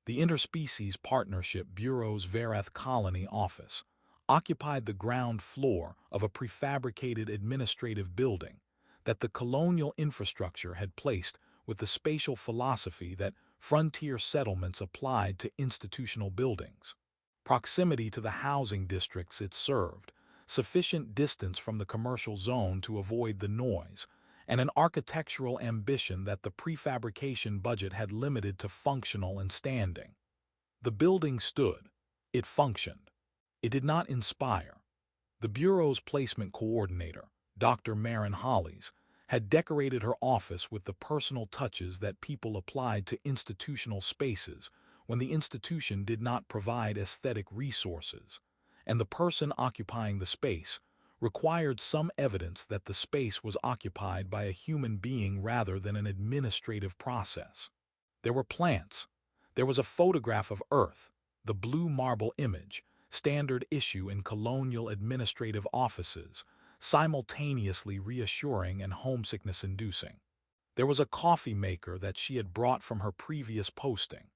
The Interspecies Partnership Bureau's Vereth Colony office occupied the ground floor of a prefabricated administrative building that the colonial infrastructure had placed with the spatial philosophy that frontier settlements applied to institutional buildings. Proximity to the housing districts it served, sufficient distance from the commercial zone to avoid the noise, and an architectural ambition that the prefabrication budget had limited to functional and standing. The building stood. It functioned. It did not inspire. The Bureau's placement coordinator, Dr. Maren Hollies, had decorated her office with the personal touches that people applied to institutional spaces when the institution did not provide aesthetic resources, and the person occupying the space required some evidence that the space was occupied by a human being rather than an administrative process. There were plants. There was a photograph of Earth, the blue marble image, standard issue in colonial administrative offices, simultaneously reassuring and homesickness-inducing. There was a coffee maker that she had brought from her previous posting,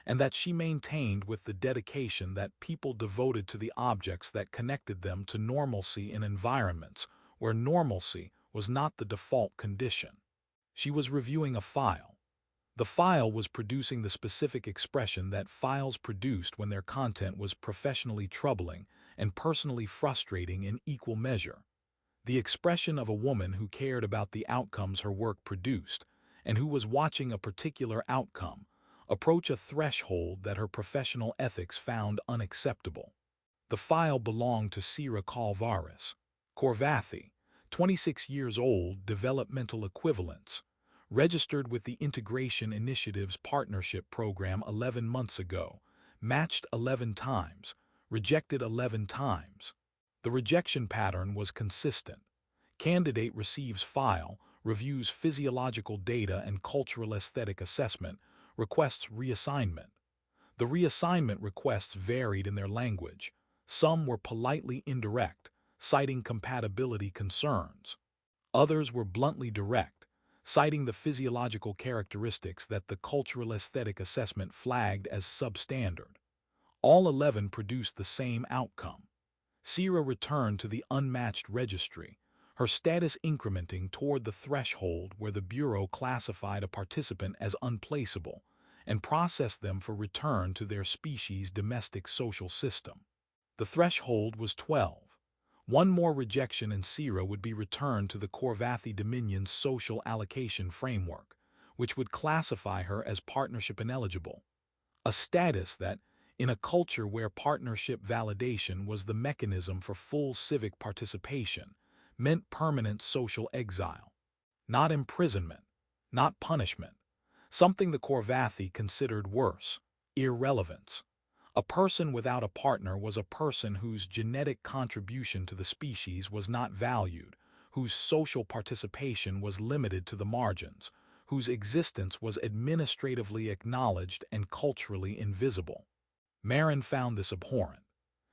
and that she maintained with the dedication that people devoted to the objects that connected them to normalcy in environments where normalcy was not the default condition. She was reviewing a file. The file was producing the specific expression that files produced when their content was professionally troubling and personally frustrating in equal measure. The expression of a woman who cared about the outcomes her work produced and who was watching a particular outcome approach a threshold that her professional ethics found unacceptable. The file belonged to Sira Kalvaris, Corvathi, 26 years old, developmental equivalence, registered with the Integration Initiative's Partnership Program 11 months ago, matched 11 times, rejected 11 times. The rejection pattern was consistent. Candidate receives file, reviews physiological data and cultural aesthetic assessment, requests reassignment. The reassignment requests varied in their language. Some were politely indirect, citing compatibility concerns. Others were bluntly direct, citing the physiological characteristics that the cultural aesthetic assessment flagged as substandard. All 11 produced the same outcome. Sira returned to the unmatched registry, her status incrementing toward the threshold where the Bureau classified a participant as unplaceable and processed them for return to their species' domestic social system. The threshold was 12. One more rejection and Sira would be returned to the Corvathi Dominion's social allocation framework, which would classify her as partnership ineligible, a status that, in a culture where partnership validation was the mechanism for full civic participation, meant permanent social exile. Not imprisonment, not punishment, something the Corvathi considered worse, irrelevance. A person without a partner was a person whose genetic contribution to the species was not valued, whose social participation was limited to the margins, whose existence was administratively acknowledged and culturally invisible. Maren found this abhorrent.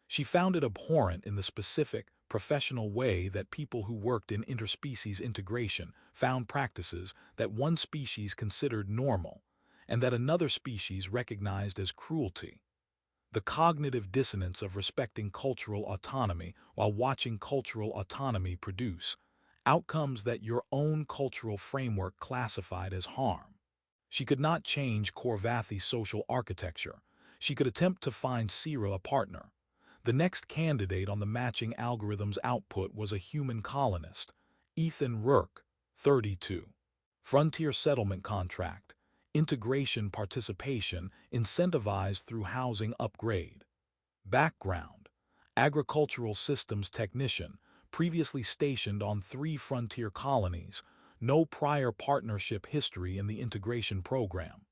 She found it abhorrent in the specific, professional way that people who worked in interspecies integration found practices that one species considered normal and that another species recognized as cruelty. The cognitive dissonance of respecting cultural autonomy while watching cultural autonomy produce outcomes that your own cultural framework classified as harm. She could not change Corvathi's social architecture. She could attempt to find Sira a partner. The next candidate on the matching algorithm's output was a human colonist, Ethan Rourke, 32. Frontier settlement contract, integration participation incentivized through housing upgrade. Background: agricultural systems technician, previously stationed on 3 frontier colonies, no prior partnership history in the integration program.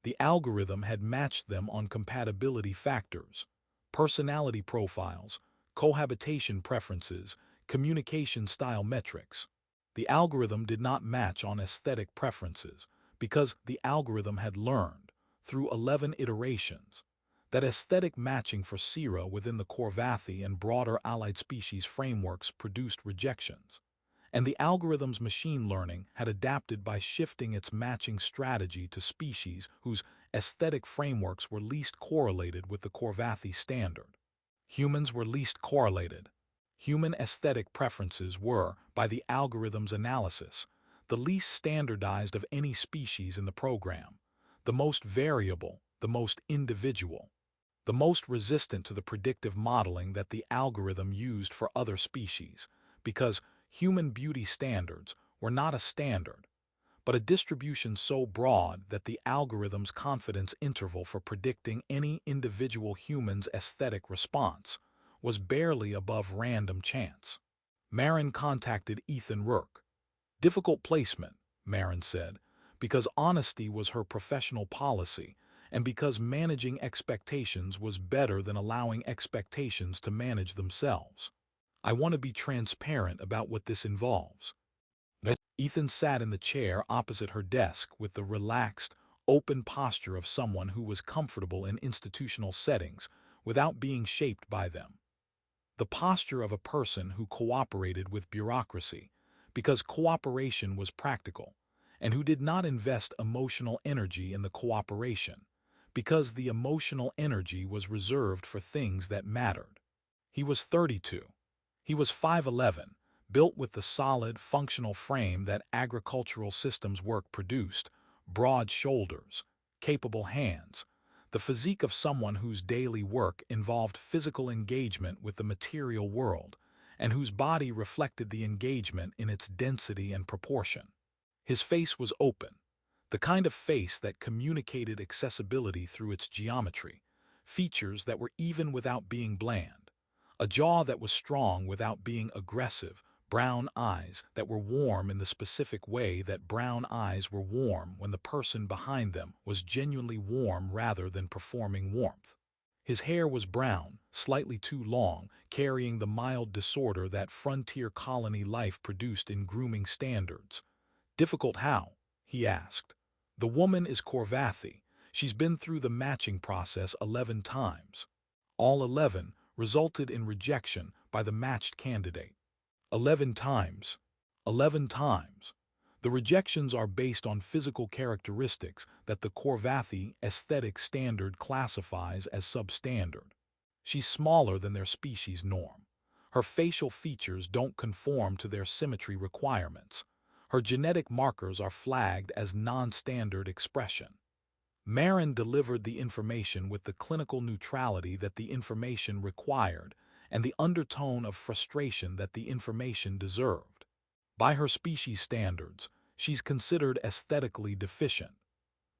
The algorithm had matched them on compatibility factors, personality profiles, cohabitation preferences, communication style metrics. The algorithm did not match on aesthetic preferences because the algorithm had learned, through 11 iterations, that aesthetic matching for Sira within the Corvathi and broader allied species frameworks produced rejections, and the algorithm's machine learning had adapted by shifting its matching strategy to species whose aesthetic frameworks were least correlated with the Corvathy standard. Humans were least correlated. Human aesthetic preferences were, by the algorithm's analysis, the least standardized of any species in the program, the most variable, the most individual, the most resistant to the predictive modeling that the algorithm used for other species, because human beauty standards were not a standard, but a distribution so broad that the algorithm's confidence interval for predicting any individual human's aesthetic response was barely above random chance. Marin contacted Ethan Rourke. Difficult placement, Marin said, because honesty was her professional policy and because managing expectations was better than allowing expectations to manage themselves. I want to be transparent about what this involves. Ethan sat in the chair opposite her desk with the relaxed, open posture of someone who was comfortable in institutional settings without being shaped by them. The posture of a person who cooperated with bureaucracy because cooperation was practical, and who did not invest emotional energy in the cooperation because the emotional energy was reserved for things that mattered. He was 32. He was 5'11", built with the solid, functional frame that agricultural systems work produced, broad shoulders, capable hands, the physique of someone whose daily work involved physical engagement with the material world, and whose body reflected the engagement in its density and proportion. His face was open, the kind of face that communicated accessibility through its geometry, features that were even without being bland, a jaw that was strong without being aggressive, brown eyes that were warm in the specific way that brown eyes were warm when the person behind them was genuinely warm rather than performing warmth. His hair was brown, slightly too long, carrying the mild disorder that frontier colony life produced in grooming standards. Difficult how? He asked. The woman is Corvathy. She's been through the matching process 11 times. All 11 resulted in rejection by the matched candidate. 11 times. 11 times. The rejections are based on physical characteristics that the Corvathy aesthetic standard classifies as substandard. She's smaller than their species norm. Her facial features don't conform to their symmetry requirements. Her genetic markers are flagged as non-standard expression. Marin delivered the information with the clinical neutrality that the information required and the undertone of frustration that the information deserved. By her species standards, she's considered aesthetically deficient.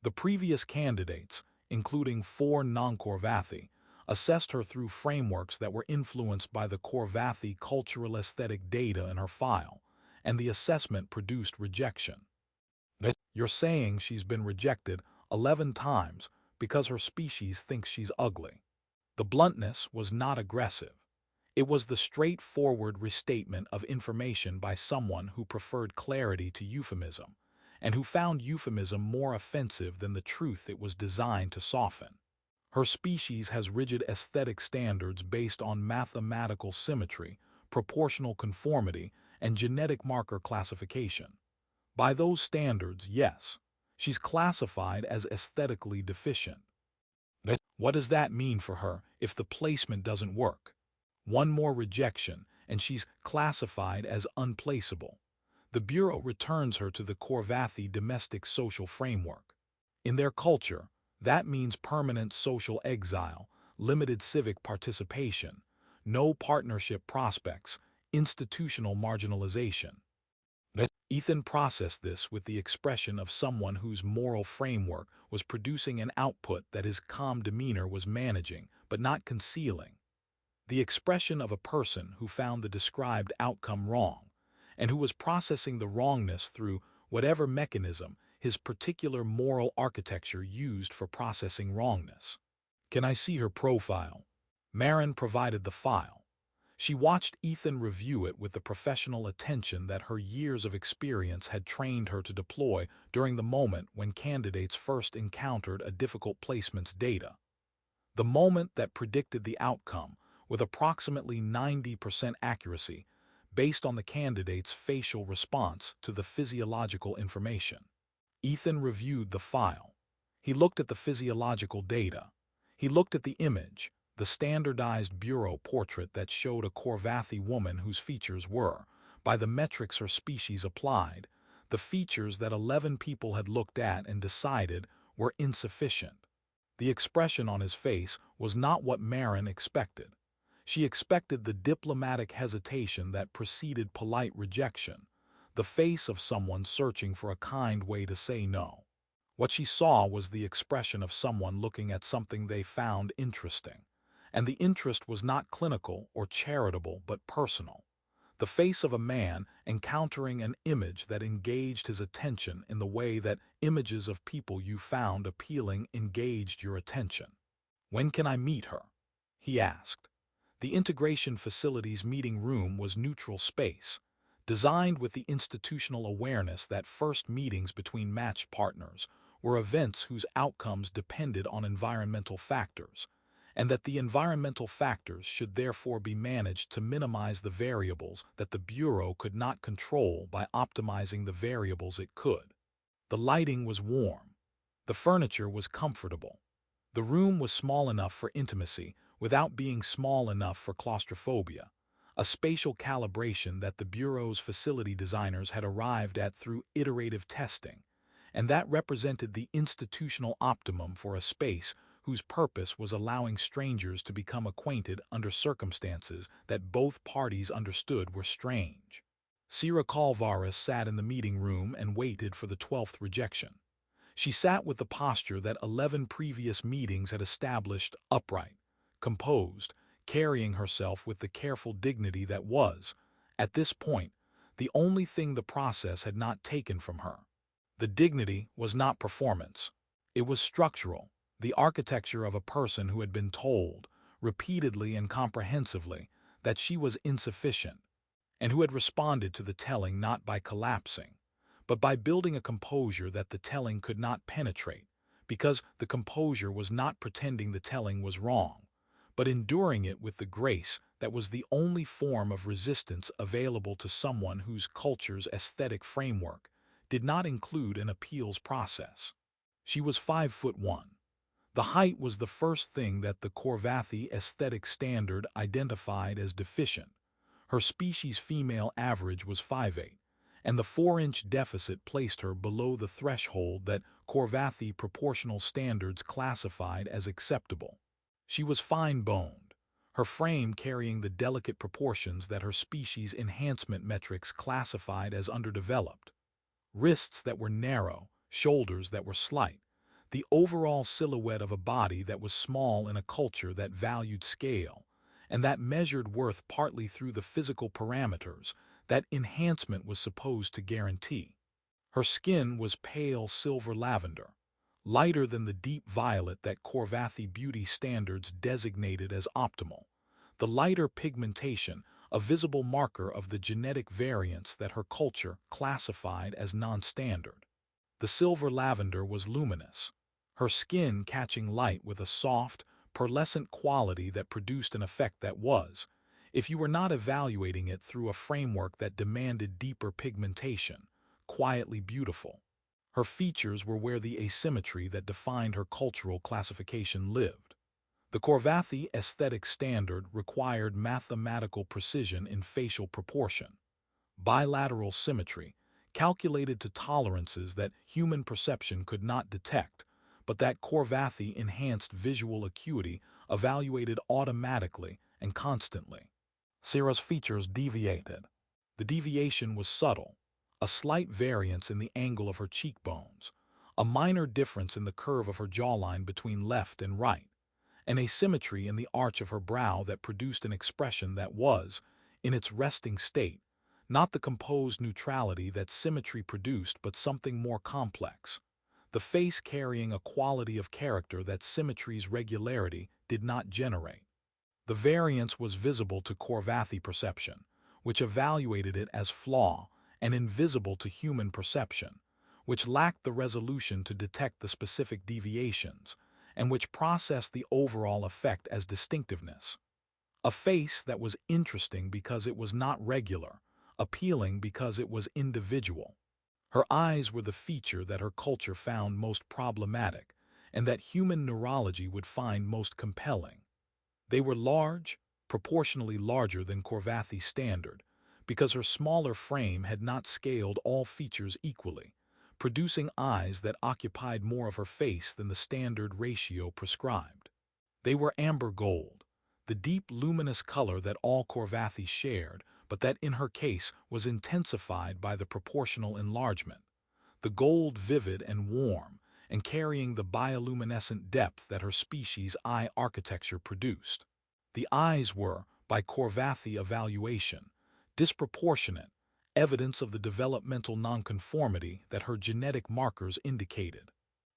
The previous candidates, including 4 non-Corvathy, assessed her through frameworks that were influenced by the Corvathy cultural aesthetic data in her file, and the assessment produced rejection. You're saying she's been rejected 11 times because her species thinks she's ugly. The bluntness was not aggressive. It was the straightforward restatement of information by someone who preferred clarity to euphemism, and who found euphemism more offensive than the truth it was designed to soften. Her species has rigid aesthetic standards based on mathematical symmetry, proportional conformity, and genetic marker classification. By those standards, yes, she's classified as aesthetically deficient. What does that mean for her if the placement doesn't work? One more rejection, and she's classified as unplaceable. The Bureau returns her to the Corvathy domestic social framework. In their culture, that means permanent social exile, limited civic participation, no partnership prospects, institutional marginalization. Ethan processed this with the expression of someone whose moral framework was producing an output that his calm demeanor was managing, but not concealing. The expression of a person who found the described outcome wrong, and who was processing the wrongness through whatever mechanism his particular moral architecture used for processing wrongness. Can I see her profile? Marin provided the file. She watched Ethan review it with the professional attention that her years of experience had trained her to deploy during the moment when candidates first encountered a difficult placement's data. The moment that predicted the outcome with approximately 90% accuracy based on the candidate's facial response to the physiological information. Ethan reviewed the file. He looked at the physiological data. He looked at the image, the standardized bureau portrait that showed a Corvathi woman whose features were, by the metrics her species applied, the features that 11 people had looked at and decided were insufficient. The expression on his face was not what Marin expected. She expected the diplomatic hesitation that preceded polite rejection, the face of someone searching for a kind way to say no. What she saw was the expression of someone looking at something they found interesting, and the interest was not clinical or charitable but personal. The face of a man encountering an image that engaged his attention in the way that images of people you found appealing engaged your attention. "When can I meet her?" he asked. The integration facility's meeting room was neutral space, designed with the institutional awareness that first meetings between matched partners were events whose outcomes depended on environmental factors, and that the environmental factors should therefore be managed to minimize the variables that the Bureau could not control by optimizing the variables it could. The lighting was warm. The furniture was comfortable. The room was small enough for intimacy without being small enough for claustrophobia, a spatial calibration that the Bureau's facility designers had arrived at through iterative testing, and that represented the institutional optimum for a space whose purpose was allowing strangers to become acquainted under circumstances that both parties understood were strange. Sira Kalvaris sat in the meeting room and waited for the 12th rejection. She sat with the posture that 11 previous meetings had established, upright, composed, carrying herself with the careful dignity that was, at this point, the only thing the process had not taken from her. The dignity was not performance. It was structural, the architecture of a person who had been told, repeatedly and comprehensively, that she was insufficient, and who had responded to the telling not by collapsing, but by building a composure that the telling could not penetrate, because the composure was not pretending the telling was wrong, but enduring it with the grace that was the only form of resistance available to someone whose culture's aesthetic framework did not include an appeals process. She was 5'1". The height was the first thing that the Corvathi aesthetic standard identified as deficient. Her species' female average was 5'8", and the 4-inch deficit placed her below the threshold that Corvathi proportional standards classified as acceptable. She was fine-boned, her frame carrying the delicate proportions that her species' enhancement metrics classified as underdeveloped. Wrists that were narrow, shoulders that were slight, the overall silhouette of a body that was small in a culture that valued scale, and that measured worth partly through the physical parameters that enhancement was supposed to guarantee. Her skin was pale silver lavender, lighter than the deep violet that Corvathi beauty standards designated as optimal. The lighter pigmentation, a visible marker of the genetic variance that her culture classified as non-standard. The silver lavender was luminous, her skin catching light with a soft, pearlescent quality that produced an effect that was, if you were not evaluating it through a framework that demanded deeper pigmentation, quietly beautiful. Her features were where the asymmetry that defined her cultural classification lived. The Corvathi aesthetic standard required mathematical precision in facial proportion, bilateral symmetry, calculated to tolerances that human perception could not detect, but that Corvathi enhanced visual acuity evaluated automatically and constantly. Sira's features deviated. The deviation was subtle, a slight variance in the angle of her cheekbones, a minor difference in the curve of her jawline between left and right, an asymmetry in the arch of her brow that produced an expression that was, in its resting state, not the composed neutrality that symmetry produced but something more complex, the face carrying a quality of character that symmetry's regularity did not generate. The variance was visible to Corvathi perception, which evaluated it as flaw, and invisible to human perception, which lacked the resolution to detect the specific deviations, and which processed the overall effect as distinctiveness. A face that was interesting because it was not regular, appealing because it was individual. Her eyes were the feature that her culture found most problematic, and that human neurology would find most compelling. They were large, proportionally larger than Corvathy's standard, because her smaller frame had not scaled all features equally, producing eyes that occupied more of her face than the standard ratio prescribed. They were amber gold, the deep luminous color that all Corvathy shared, but that in her case was intensified by the proportional enlargement. The gold vivid and warm, and carrying the bioluminescent depth that her species' eye architecture produced. The eyes were, by Corvathy evaluation, disproportionate, evidence of the developmental nonconformity that her genetic markers indicated.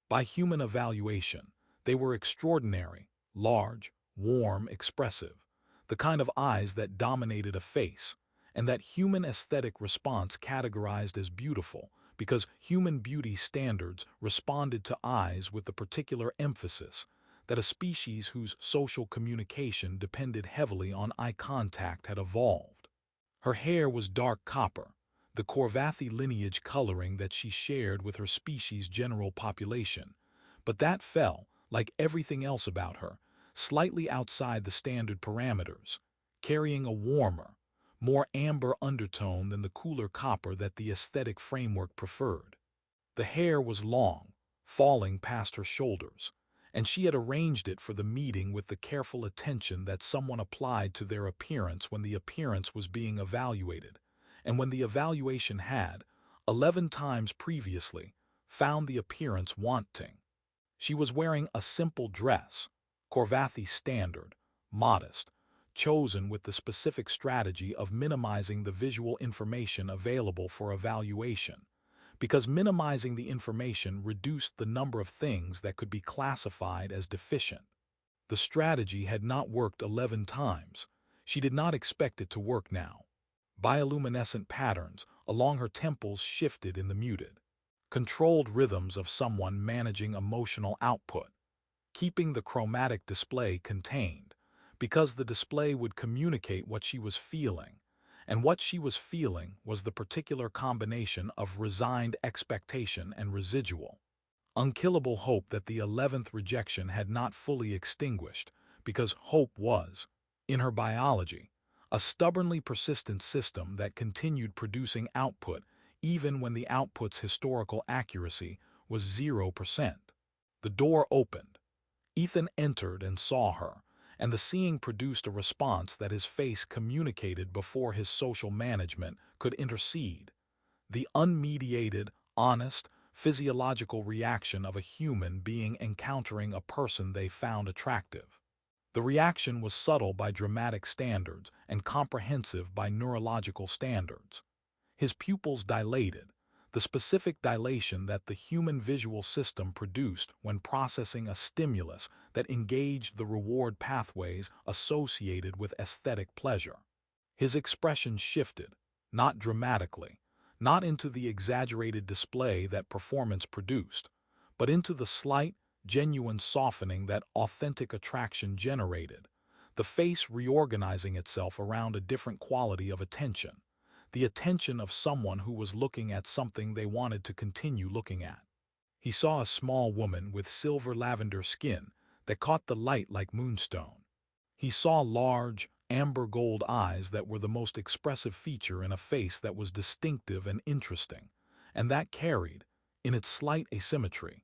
By human evaluation, they were extraordinary, large, warm, expressive, the kind of eyes that dominated a face, and that human aesthetic response categorized as beautiful, because human beauty standards responded to eyes with the particular emphasis that a species whose social communication depended heavily on eye contact had evolved. Her hair was dark copper, the Corvathy lineage coloring that she shared with her species' general population, but that fell, like everything else about her, slightly outside the standard parameters, carrying a warmer, more amber undertone than the cooler copper that the aesthetic framework preferred. The hair was long, falling past her shoulders, and she had arranged it for the meeting with the careful attention that someone applied to their appearance when the appearance was being evaluated, and when the evaluation had, 11 times previously, found the appearance wanting. She was wearing a simple dress, Corvathy standard, modest, chosen with the specific strategy of minimizing the visual information available for evaluation, because minimizing the information reduced the number of things that could be classified as deficient. The strategy had not worked 11 times. She did not expect it to work now. Bioluminescent patterns along her temples shifted in the muted, controlled rhythms of someone managing emotional output, keeping the chromatic display contained, because the display would communicate what she was feeling, and what she was feeling was the particular combination of resigned expectation and residual, unkillable hope that the 11th rejection had not fully extinguished, because hope was, in her biology, a stubbornly persistent system that continued producing output even when the output's historical accuracy was 0%. The door opened. Ethan entered and saw her, and the seeing produced a response that his face communicated before his social management could intercede. The unmediated, honest, physiological reaction of a human being encountering a person they found attractive. The reaction was subtle by dramatic standards and comprehensive by neurological standards. His pupils dilated, the specific dilation that the human visual system produced when processing a stimulus that engaged the reward pathways associated with aesthetic pleasure. His expression shifted, not dramatically, not into the exaggerated display that performance produced, but into the slight, genuine softening that authentic attraction generated, the face reorganizing itself around a different quality of attention, the attention of someone who was looking at something they wanted to continue looking at. He saw a small woman with silver lavender skin that caught the light like moonstone. He saw large, amber gold eyes that were the most expressive feature in a face that was distinctive and interesting, and that carried, in its slight asymmetry,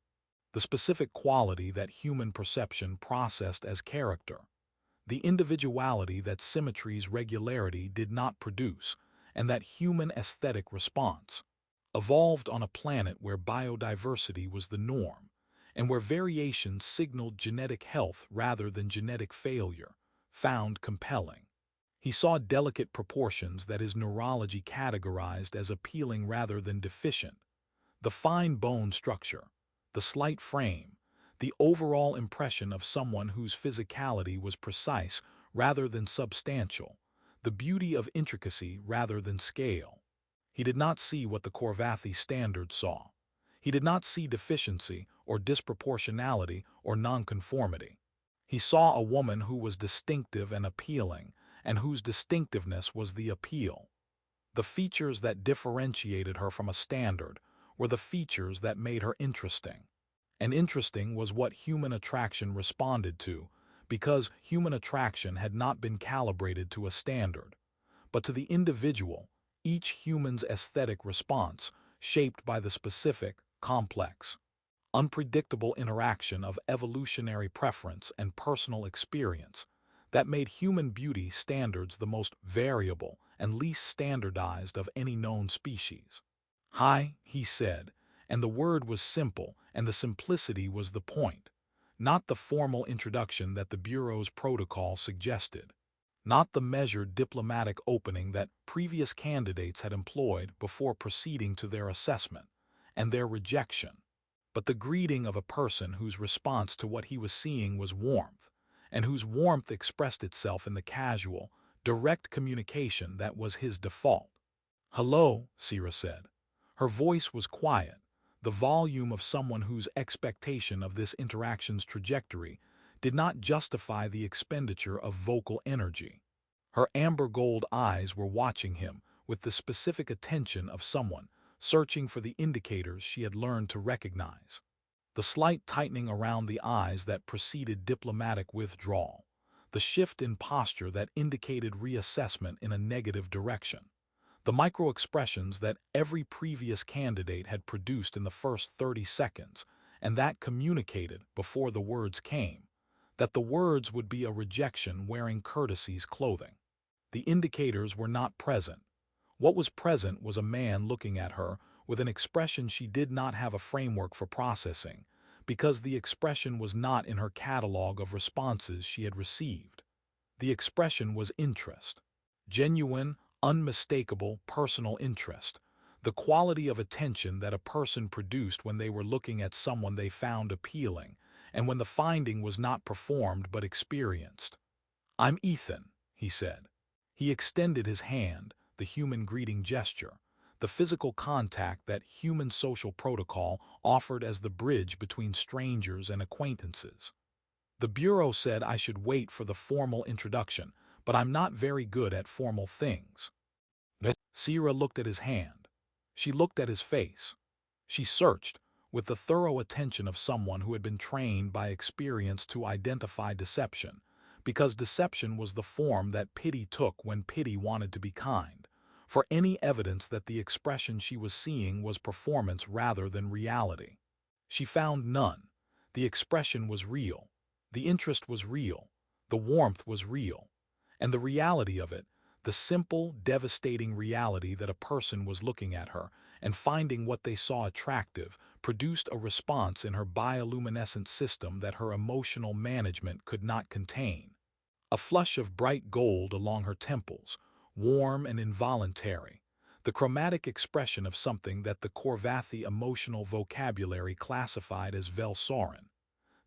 the specific quality that human perception processed as character, the individuality that symmetry's regularity did not produce, and that human aesthetic response, evolved on a planet where biodiversity was the norm, and where variation signaled genetic health rather than genetic failure, found compelling. He saw delicate proportions that his neurology categorized as appealing rather than deficient, the fine bone structure, the slight frame, the overall impression of someone whose physicality was precise rather than substantial, the beauty of intricacy rather than scale. He did not see what the Corvathy standard saw. He did not see deficiency or disproportionality or nonconformity. He saw a woman who was distinctive and appealing, and whose distinctiveness was the appeal. The features that differentiated her from a standard were the features that made her interesting. And interesting was what human attraction responded to, because human attraction had not been calibrated to a standard, but to the individual, each human's aesthetic response, shaped by the specific, complex, unpredictable interaction of evolutionary preference and personal experience that made human beauty standards the most variable and least standardized of any known species. Hi, he said, and the word was simple, and the simplicity was the point, not the formal introduction that the Bureau's protocol suggested, not the measured diplomatic opening that previous candidates had employed before proceeding to their assessment and their rejection, but the greeting of a person whose response to what he was seeing was warmth, and whose warmth expressed itself in the casual, direct communication that was his default. "Hello," Sierra said. Her voice was quiet, the volume of someone whose expectation of this interaction's trajectory did not justify the expenditure of vocal energy. Her amber gold eyes were watching him with the specific attention of someone searching for the indicators she had learned to recognize. The slight tightening around the eyes that preceded diplomatic withdrawal, the shift in posture that indicated reassessment in a negative direction, the micro-expressions that every previous candidate had produced in the first 30 seconds, and that communicated, before the words came, that the words would be a rejection wearing courtesy's clothing. The indicators were not present. What was present was a man looking at her with an expression she did not have a framework for processing, because the expression was not in her catalog of responses she had received. The expression was interest. Genuine, unmistakable personal interest, the quality of attention that a person produced when they were looking at someone they found appealing, and when the finding was not performed but experienced. "I'm Ethan," he said. He extended his hand, the human greeting gesture, the physical contact that human social protocol offered as the bridge between strangers and acquaintances. "The Bureau said I should wait for the formal introduction, but I'm not very good at formal things." Sierra looked at his hand. She looked at his face. She searched, with the thorough attention of someone who had been trained by experience to identify deception, because deception was the form that pity took when pity wanted to be kind, for any evidence that the expression she was seeing was performance rather than reality. She found none. The expression was real. The interest was real. The warmth was real. And the reality of it, the simple, devastating reality that a person was looking at her and finding what they saw attractive, produced a response in her bioluminescent system that her emotional management could not contain. A flush of bright gold along her temples, warm and involuntary, the chromatic expression of something that the Corvathi emotional vocabulary classified as Velsorin.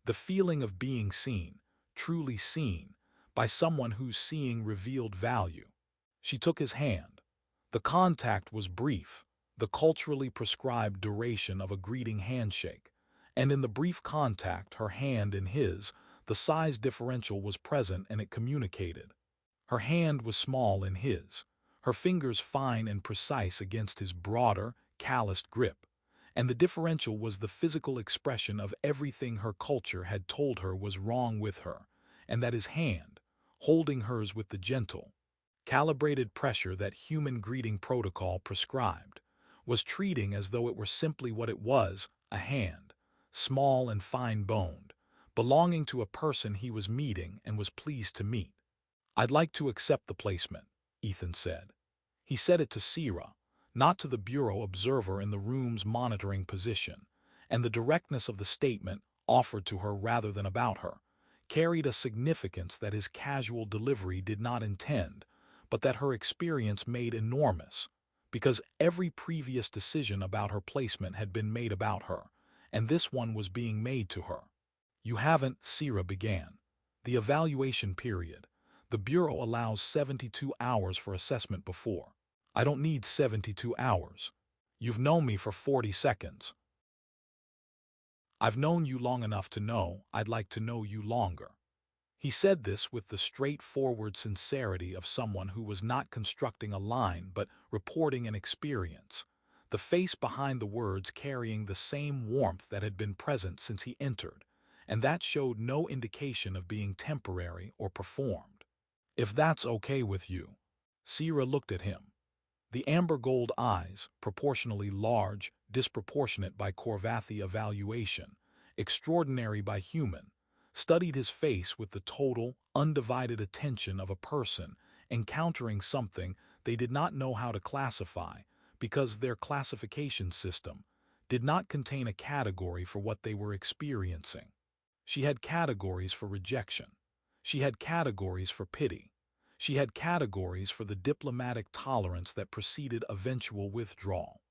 The feeling of being seen, truly seen, by someone whose seeing revealed value. She took his hand. The contact was brief, the culturally prescribed duration of a greeting handshake, and in the brief contact, her hand in his, the size differential was present and it communicated. Her hand was small in his, her fingers fine and precise against his broader, calloused grip, and the differential was the physical expression of everything her culture had told her was wrong with her, and that his hand, holding hers with the gentle, calibrated pressure that human greeting protocol prescribed, was treating as though it were simply what it was, a hand, small and fine-boned, belonging to a person he was meeting and was pleased to meet. "I'd like to accept the placement," Ethan said. He said it to Sierra, not to the Bureau observer in the room's monitoring position, and the directness of the statement, offered to her rather than about her, carried a significance that his casual delivery did not intend, but that her experience made enormous, because every previous decision about her placement had been made about her, and this one was being made to her. "You haven't," Sierra began. "The evaluation period. The Bureau allows 72 hours for assessment before. I don't need 72 hours. You've known me for 40 seconds. I've known you long enough to know I'd like to know you longer." He said this with the straightforward sincerity of someone who was not constructing a line but reporting an experience, the face behind the words carrying the same warmth that had been present since he entered, and that showed no indication of being temporary or performed. "If that's okay with you." Sierra looked at him. The amber gold eyes, proportionally large, disproportionate by Corvathy evaluation, extraordinary by human, studied his face with the total, undivided attention of a person encountering something they did not know how to classify because their classification system did not contain a category for what they were experiencing. She had categories for rejection. She had categories for pity. She had categories for the diplomatic tolerance that preceded eventual withdrawal.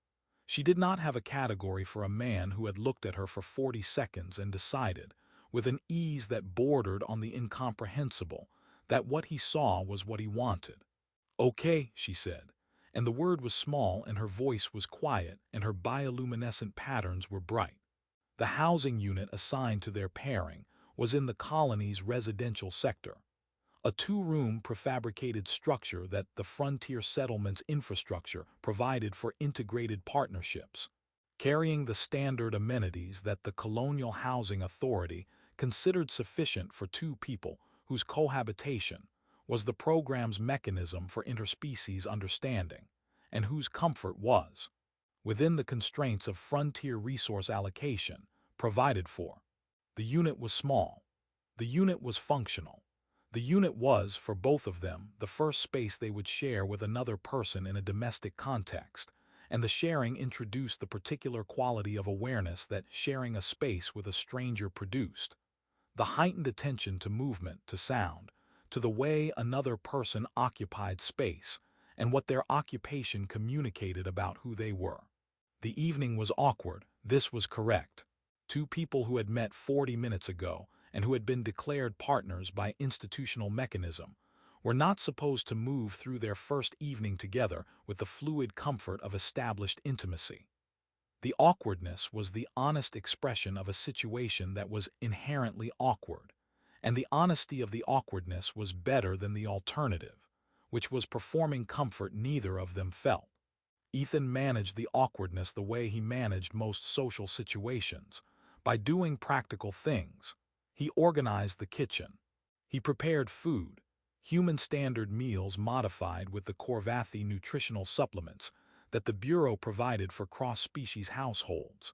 She did not have a category for a man who had looked at her for 40 seconds and decided, with an ease that bordered on the incomprehensible, that what he saw was what he wanted. "Okay," she said, and the word was small and her voice was quiet and her bioluminescent patterns were bright. The housing unit assigned to their pairing was in the colony's residential sector, a two-room prefabricated structure that the frontier settlement's infrastructure provided for integrated partnerships, carrying the standard amenities that the Colonial Housing Authority considered sufficient for two people whose cohabitation was the program's mechanism for interspecies understanding, and whose comfort was, within the constraints of frontier resource allocation, provided for. The unit was small. The unit was functional. The unit was, for both of them, the first space they would share with another person in a domestic context, and the sharing introduced the particular quality of awareness that sharing a space with a stranger produced. The heightened attention to movement, to sound, to the way another person occupied space, and what their occupation communicated about who they were. The evening was awkward, this was correct. Two people who had met 40 minutes ago and who had been declared partners by institutional mechanism were not supposed to move through their first evening together with the fluid comfort of established intimacy. The awkwardness was the honest expression of a situation that was inherently awkward, and the honesty of the awkwardness was better than the alternative, which was performing comfort neither of them felt. Ethan managed the awkwardness the way he managed most social situations, by doing practical things. He organized the kitchen. He prepared food, human standard meals modified with the Corvathy nutritional supplements that the Bureau provided for cross-species households,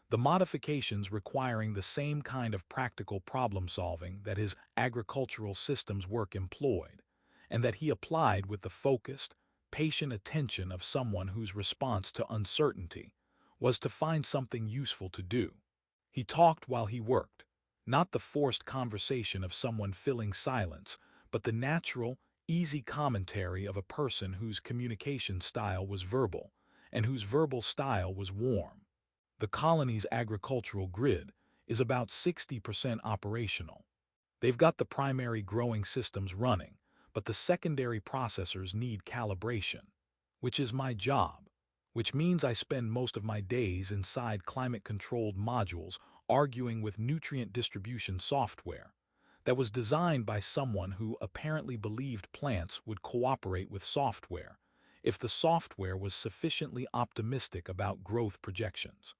the modifications requiring the same kind of practical problem-solving that his agricultural systems work employed, and that he applied with the focused, patient attention of someone whose response to uncertainty was to find something useful to do. He talked while he worked, not the forced conversation of someone filling silence, but the natural, easy commentary of a person whose communication style was verbal, and whose verbal style was warm. The colony's agricultural grid is about 60% operational. They've got the primary growing systems running, but the secondary processors need calibration, which is my job, which means I spend most of my days inside climate-controlled modules arguing with nutrient distribution software that was designed by someone who apparently believed plants would cooperate with software if the software was sufficiently optimistic about growth projections.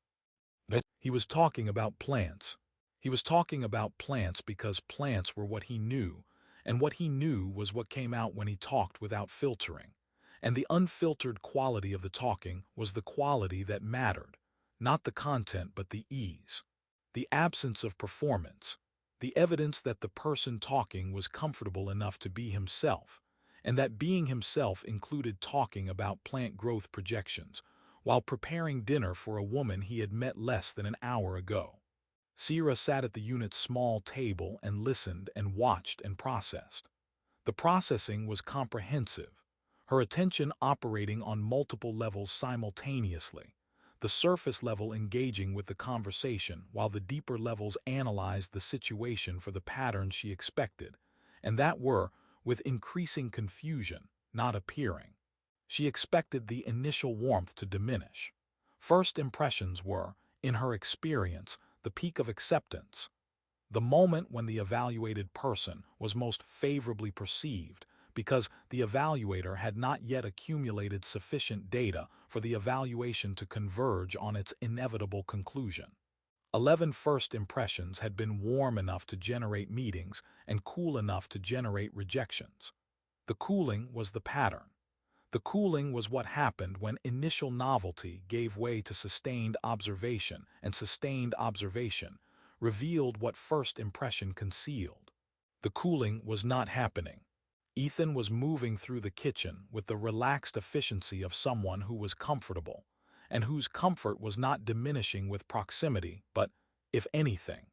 But he was talking about plants. He was talking about plants because plants were what he knew, and what he knew was what came out when he talked without filtering. And the unfiltered quality of the talking was the quality that mattered, not the content but the ease, the absence of performance, the evidence that the person talking was comfortable enough to be himself, and that being himself included talking about plant growth projections while preparing dinner for a woman he had met less than an hour ago. Sierra sat at the unit's small table and listened and watched and processed. The processing was comprehensive, her attention operating on multiple levels simultaneously, the surface level engaging with the conversation while the deeper levels analyzed the situation for the patterns she expected, and that were, with increasing confusion, not appearing. She expected the initial warmth to diminish. First impressions were, in her experience, the peak of acceptance, the moment when the evaluated person was most favorably perceived because the evaluator had not yet accumulated sufficient data for the evaluation to converge on its inevitable conclusion. 11 first impressions had been warm enough to generate meetings and cool enough to generate rejections. The cooling was the pattern. The cooling was what happened when initial novelty gave way to sustained observation, and sustained observation revealed what first impression concealed. The cooling was not happening. Ethan was moving through the kitchen with the relaxed efficiency of someone who was comfortable, and whose comfort was not diminishing with proximity, but, if anything,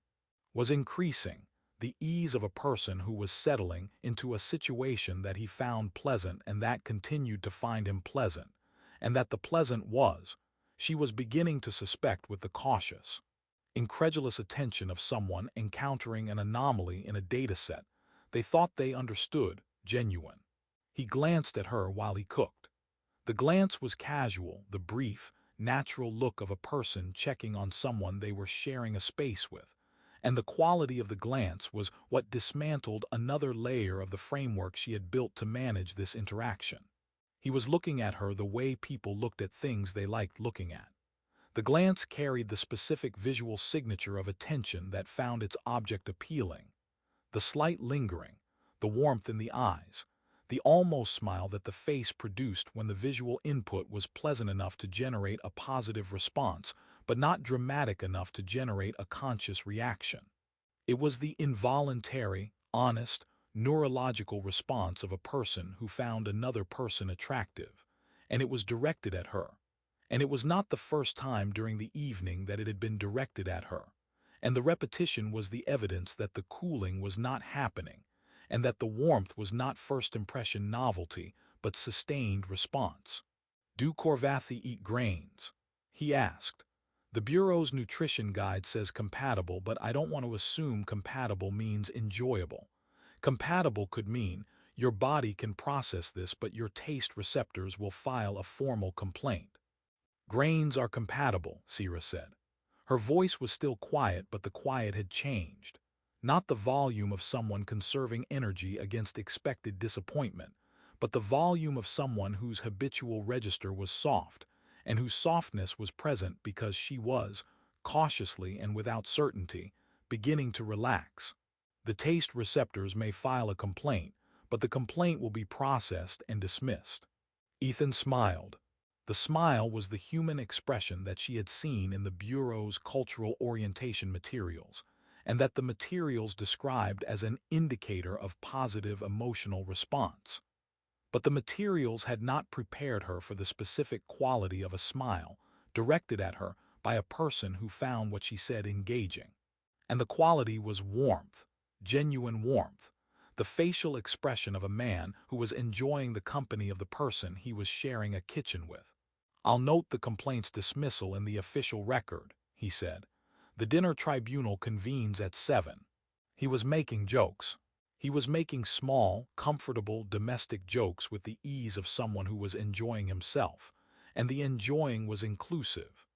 was increasing, the ease of a person who was settling into a situation that he found pleasant and that continued to find him pleasant, and that the pleasant was, she was beginning to suspect with the cautious, incredulous attention of someone encountering an anomaly in a dataset they thought they understood, genuine. He glanced at her while he cooked. The glance was casual, the brief, natural look of a person checking on someone they were sharing a space with, and the quality of the glance was what dismantled another layer of the framework she had built to manage this interaction. He was looking at her the way people looked at things they liked looking at. The glance carried the specific visual signature of attention that found its object appealing. The slight lingering, the warmth in the eyes, the almost smile that the face produced when the visual input was pleasant enough to generate a positive response, but not dramatic enough to generate a conscious reaction. It was the involuntary, honest, neurological response of a person who found another person attractive, and it was directed at her. And it was not the first time during the evening that it had been directed at her. And the repetition was the evidence that the cooling was not happening, and that the warmth was not first impression novelty, but sustained response. Do Corvathi eat grains? He asked. The Bureau's nutrition guide says compatible, but I don't want to assume compatible means enjoyable. Compatible could mean your body can process this, but your taste receptors will file a formal complaint. Grains are compatible, Sira said. Her voice was still quiet, but the quiet had changed. Not the volume of someone conserving energy against expected disappointment, but the volume of someone whose habitual register was soft, and whose softness was present because she was, cautiously and without certainty, beginning to relax. The taste receptors may file a complaint, but the complaint will be processed and dismissed. Ethan smiled. The smile was the human expression that she had seen in the Bureau's cultural orientation materials, and that the materials described as an indicator of positive emotional response. But the materials had not prepared her for the specific quality of a smile directed at her by a person who found what she said engaging. And the quality was warmth, genuine warmth, the facial expression of a man who was enjoying the company of the person he was sharing a kitchen with. I'll note the complaint's dismissal in the official record, he said. The dinner tribunal convenes at 7. He was making jokes. He was making small, comfortable, domestic jokes with the ease of someone who was enjoying himself, and the enjoying was inclusive.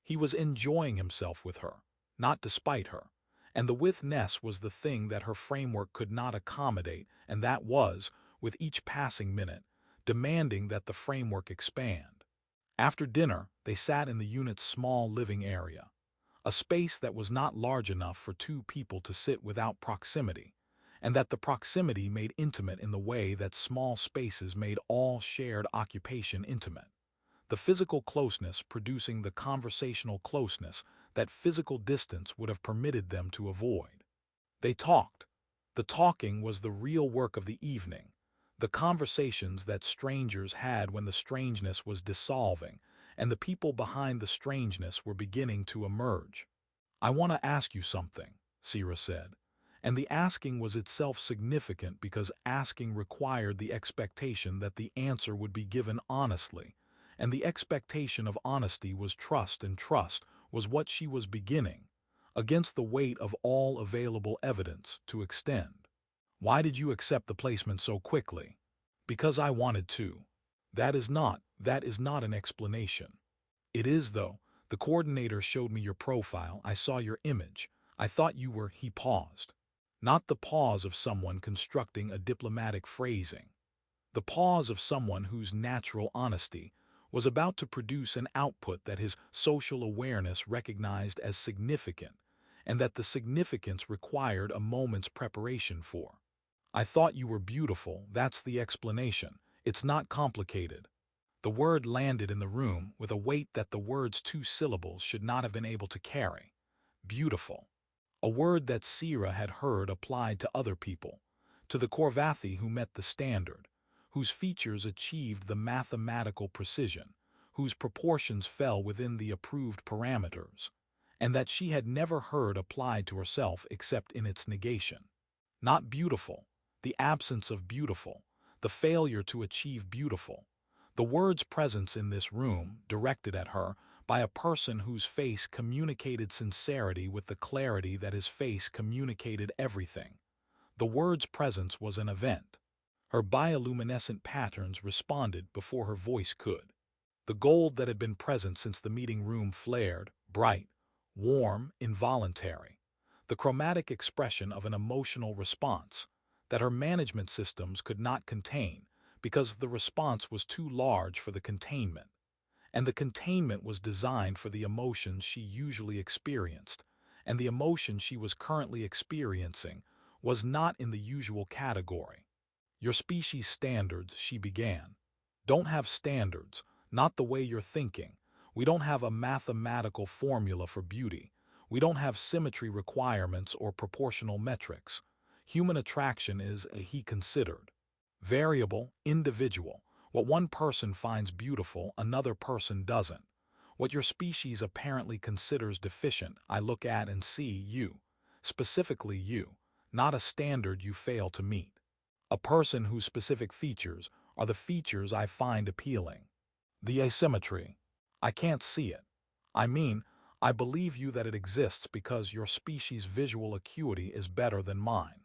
He was enjoying himself with her, not despite her, and the with-ness was the thing that her framework could not accommodate, and that was, with each passing minute, demanding that the framework expand. After dinner, they sat in the unit's small living area, a space that was not large enough for two people to sit without proximity, and that the proximity made intimate in the way that small spaces made all shared occupation intimate. The physical closeness producing the conversational closeness that physical distance would have permitted them to avoid. They talked. The talking was the real work of the evening, the conversations that strangers had when the strangeness was dissolving, and the people behind the strangeness were beginning to emerge. I want to ask you something, Sira said, and the asking was itself significant because asking required the expectation that the answer would be given honestly, and the expectation of honesty was trust, and trust was what she was beginning, against the weight of all available evidence, to extend. Why did you accept the placement so quickly? Because I wanted to. That is not an explanation. It is, though. The coordinator showed me your profile. I saw your image. I thought you were, he paused. Not the pause of someone constructing a diplomatic phrasing. the pause of someone whose natural honesty was about to produce an output that his social awareness recognized as significant, and that the significance required a moment's preparation for. I thought you were beautiful, that's the explanation. It's not complicated. The word landed in the room with a weight that the word's two syllables should not have been able to carry. Beautiful. A word that Sira had heard applied to other people, to the Korvathi who met the standard, whose features achieved the mathematical precision, whose proportions fell within the approved parameters, and that she had never heard applied to herself except in its negation. Not beautiful, the absence of beautiful, the failure to achieve beautiful. The word's presence in this room, directed at her by a person whose face communicated sincerity with the clarity that his face communicated everything. The word's presence was an event. Her bioluminescent patterns responded before her voice could. The gold that had been present since the meeting room flared, bright, warm, involuntary. The chromatic expression of an emotional response that her management systems could not contain because the response was too large for the containment, and the containment was designed for the emotions she usually experienced, and the emotion she was currently experiencing was not in the usual category. Your species standards, she began, don't have standards, not the way you're thinking. We don't have a mathematical formula for beauty. We don't have symmetry requirements or proportional metrics. Human attraction is, he considered, variable, individual. What one person finds beautiful, another person doesn't. What your species apparently considers deficient, I look at and see you, specifically you, not a standard you fail to meet. A person whose specific features are the features I find appealing. The asymmetry. I can't see it. I mean, I believe you that it exists because your species' visual acuity is better than mine.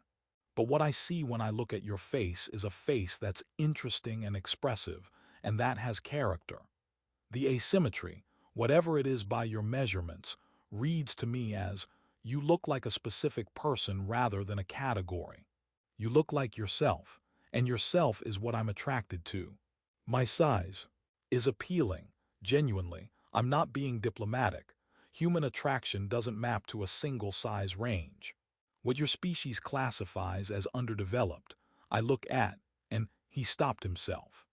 But what I see when I look at your face is a face that's interesting and expressive, and that has character. The asymmetry, whatever it is by your measurements, reads to me as, you look like a specific person rather than a category. You look like yourself, and yourself is what I'm attracted to. My size is appealing, genuinely. I'm not being diplomatic. Human attraction doesn't map to a single size range. What your species classifies as underdeveloped, I look at, and he stopped himself.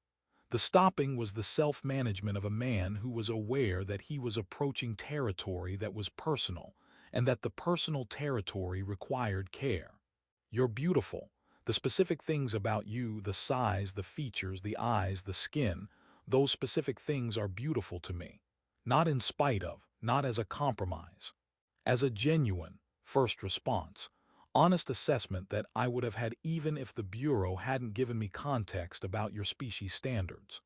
The stopping was the self-management of a man who was aware that he was approaching territory that was personal, and that the personal territory required care. You're beautiful. The specific things about you, the size, the features, the eyes, the skin, those specific things are beautiful to me. Not in spite of, not as a compromise. As a genuine, first response, honest assessment that I would have had even if the Bureau hadn't given me context about your species standards.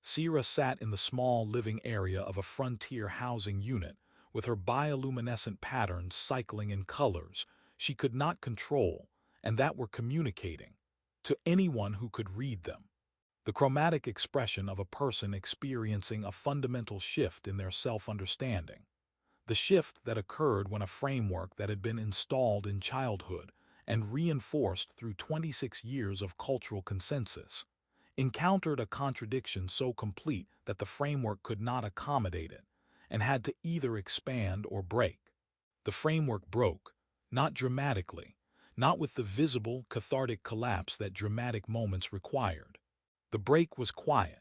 Sira sat in the small living area of a frontier housing unit with her bioluminescent patterns cycling in colors she could not control and that were communicating to anyone who could read them. The chromatic expression of a person experiencing a fundamental shift in their self-understanding. The shift that occurred when a framework that had been installed in childhood and reinforced through 26 years of cultural consensus encountered a contradiction so complete that the framework could not accommodate it and had to either expand or break. The framework broke, not dramatically, not with the visible, cathartic collapse that dramatic moments required. The break was quiet,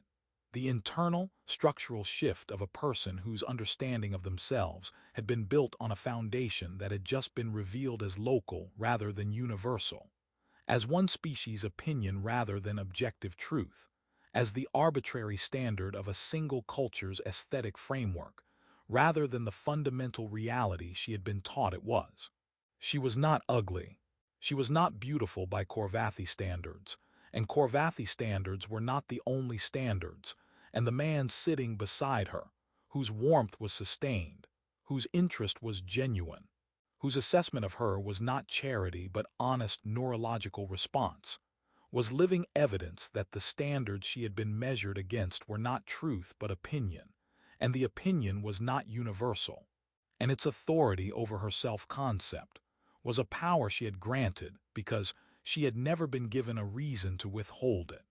the internal, structural shift of a person whose understanding of themselves had been built on a foundation that had just been revealed as local rather than universal, as one species' opinion rather than objective truth, as the arbitrary standard of a single culture's aesthetic framework, rather than the fundamental reality she had been taught it was. She was not ugly. She was not beautiful by Korvathi standards, and Korvathi standards were not the only standards, and the man sitting beside her, whose warmth was sustained, whose interest was genuine, whose assessment of her was not charity but honest neurological response, was living evidence that the standards she had been measured against were not truth but opinion, and the opinion was not universal, and its authority over her self-concept was a power she had granted because she had never been given a reason to withhold it.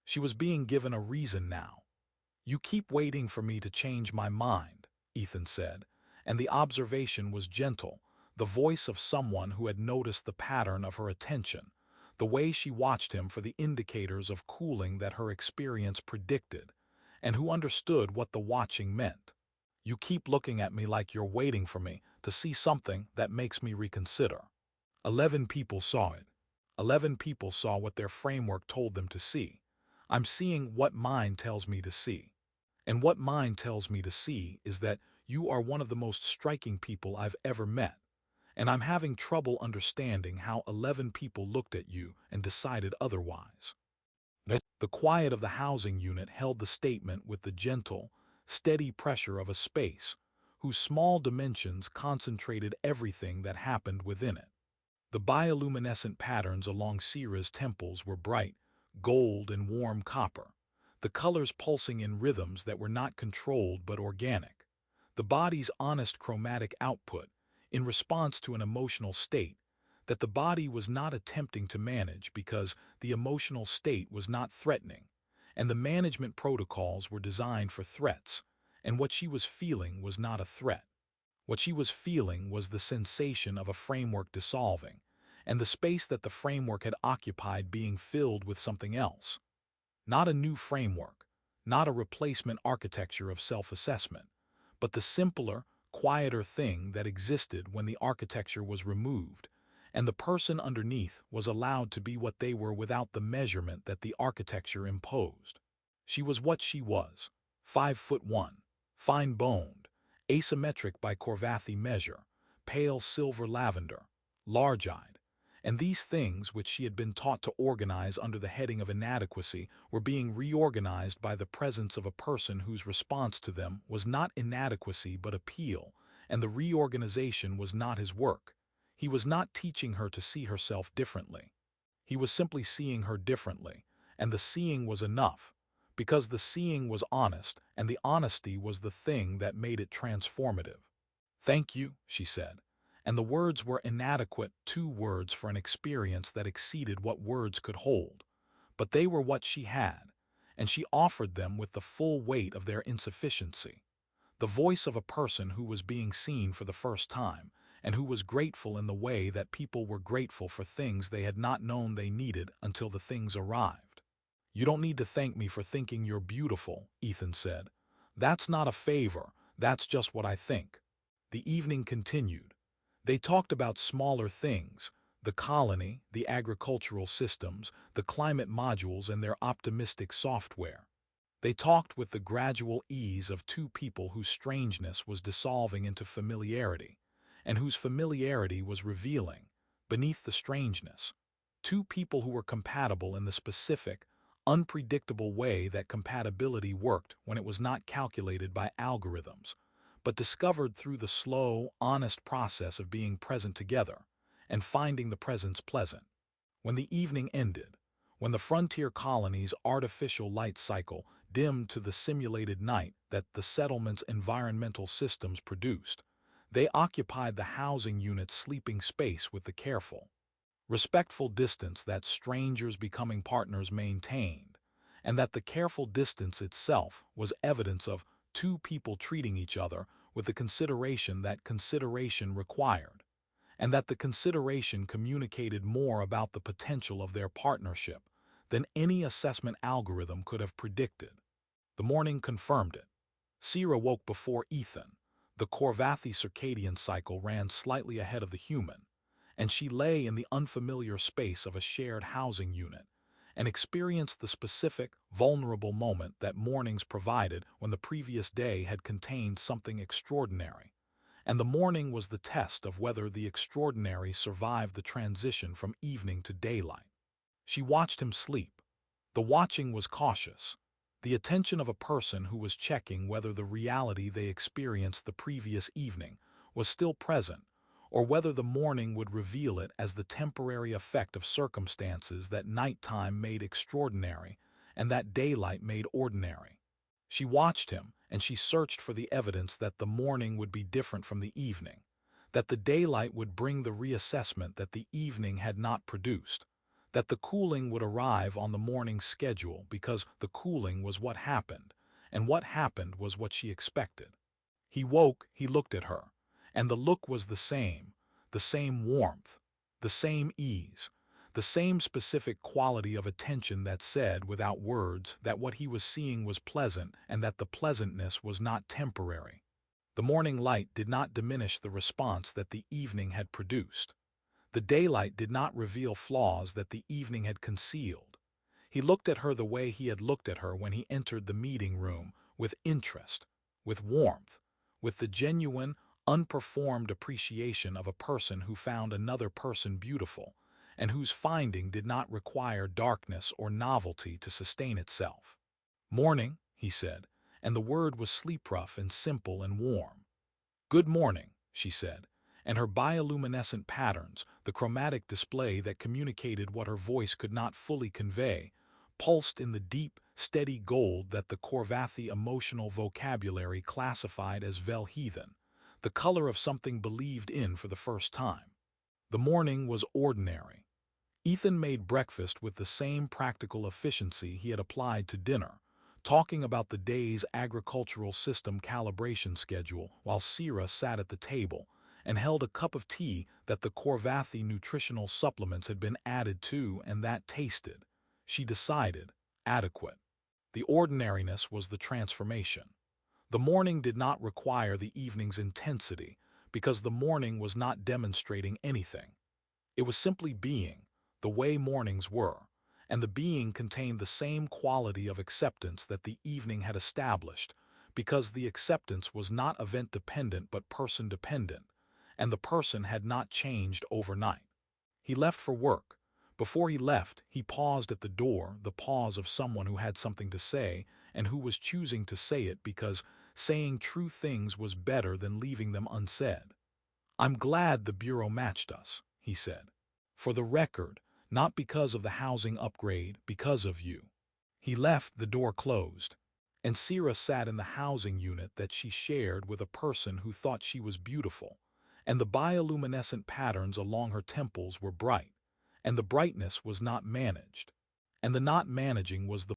She was being given a reason now. "You keep waiting for me to change my mind," Ethan said, and the observation was gentle, the voice of someone who had noticed the pattern of her attention, the way she watched him for the indicators of cooling that her experience predicted, and who understood what the watching meant. "You keep looking at me like you're waiting for me to see something that makes me reconsider." 11 people saw it. 11 people saw what their framework told them to see. "I'm seeing what mine tells me to see. And what mine tells me to see is that you are one of the most striking people I've ever met. And I'm having trouble understanding how 11 people looked at you and decided otherwise." The quiet of the housing unit held the statement with the gentle, steady pressure of a space, whose small dimensions concentrated everything that happened within it. The bioluminescent patterns along Sira's temples were bright, gold and warm copper, the colors pulsing in rhythms that were not controlled but organic. The body's honest chromatic output, in response to an emotional state, that the body was not attempting to manage because the emotional state was not threatening, and the management protocols were designed for threats, and what she was feeling was not a threat. What she was feeling was the sensation of a framework dissolving, and the space that the framework had occupied being filled with something else. Not a new framework, not a replacement architecture of self-assessment, but the simpler, quieter thing that existed when the architecture was removed, and the person underneath was allowed to be what they were without the measurement that the architecture imposed. She was what she was, 5'1", fine-boned, asymmetric by Corvathy measure, pale silver lavender, large-eyed, and these things which she had been taught to organize under the heading of inadequacy were being reorganized by the presence of a person whose response to them was not inadequacy but appeal, and the reorganization was not his work. He was not teaching her to see herself differently. He was simply seeing her differently, and the seeing was enough, because the seeing was honest, and the honesty was the thing that made it transformative. "Thank you," she said, and the words were inadequate, 2 words for an experience that exceeded what words could hold, but they were what she had, and she offered them with the full weight of their insufficiency. The voice of a person who was being seen for the first time, and who was grateful in the way that people were grateful for things they had not known they needed until the things arrived. "You don't need to thank me for thinking you're beautiful," Ethan said. "That's not a favor, that's just what I think." The evening continued. They talked about smaller things, the colony, the agricultural systems, the climate modules and their optimistic software. They talked with the gradual ease of 2 people whose strangeness was dissolving into familiarity, and whose familiarity was revealing, beneath the strangeness, 2 people who were compatible in the specific, unpredictable way that compatibility worked when it was not calculated by algorithms, but discovered through the slow, honest process of being present together and finding the presence pleasant. When the evening ended, when the frontier colony's artificial light cycle dimmed to the simulated night that the settlement's environmental systems produced, they occupied the housing unit's sleeping space with the careful, respectful distance that strangers becoming partners maintained, and that the careful distance itself was evidence of 2 people treating each other with the consideration that consideration required, and that the consideration communicated more about the potential of their partnership than any assessment algorithm could have predicted. The morning confirmed it. Sira woke before Ethan. The Corvathy circadian cycle ran slightly ahead of the human, and she lay in the unfamiliar space of a shared housing unit and experienced the specific, vulnerable moment that mornings provided when the previous day had contained something extraordinary, and the morning was the test of whether the extraordinary survived the transition from evening to daylight. She watched him sleep. The watching was cautious, the attention of a person who was checking whether the reality they experienced the previous evening was still present, or whether the morning would reveal it as the temporary effect of circumstances that nighttime made extraordinary and that daylight made ordinary. She watched him, and she searched for the evidence that the morning would be different from the evening, that the daylight would bring the reassessment that the evening had not produced, that the cooling would arrive on the morning's schedule because the cooling was what happened, and what happened was what she expected. He woke, he looked at her, and the look was the same warmth, the same ease, the same specific quality of attention that said without words that what he was seeing was pleasant and that the pleasantness was not temporary. The morning light did not diminish the response that the evening had produced. The daylight did not reveal flaws that the evening had concealed. He looked at her the way he had looked at her when he entered the meeting room, with interest, with warmth, with the genuine, unperformed appreciation of a person who found another person beautiful, and whose finding did not require darkness or novelty to sustain itself. "Morning," he said, and the word was sleep-rough and simple and warm. "Good morning," she said, and her bioluminescent patterns, the chromatic display that communicated what her voice could not fully convey, pulsed in the deep, steady gold that the Corvathi emotional vocabulary classified as Velheathen, the color of something believed in for the first time. The morning was ordinary. Ethan made breakfast with the same practical efficiency he had applied to dinner, talking about the day's agricultural system calibration schedule while Sira sat at the table and held a cup of tea that the Corvathi nutritional supplements had been added to and that tasted, she decided, adequate. The ordinariness was the transformation. The morning did not require the evening's intensity because the morning was not demonstrating anything. It was simply being, the way mornings were, and the being contained the same quality of acceptance that the evening had established, because the acceptance was not event-dependent but person-dependent, and the person had not changed overnight. He left for work. Before he left, he paused at the door, the pause of someone who had something to say and who was choosing to say it because saying true things was better than leaving them unsaid. "I'm glad the Bureau matched us," he said. "For the record, not because of the housing upgrade, because of you." He left, the door closed, and Sira sat in the housing unit that she shared with a person who thought she was beautiful, and the bioluminescent patterns along her temples were bright, and the brightness was not managed, and the not managing was the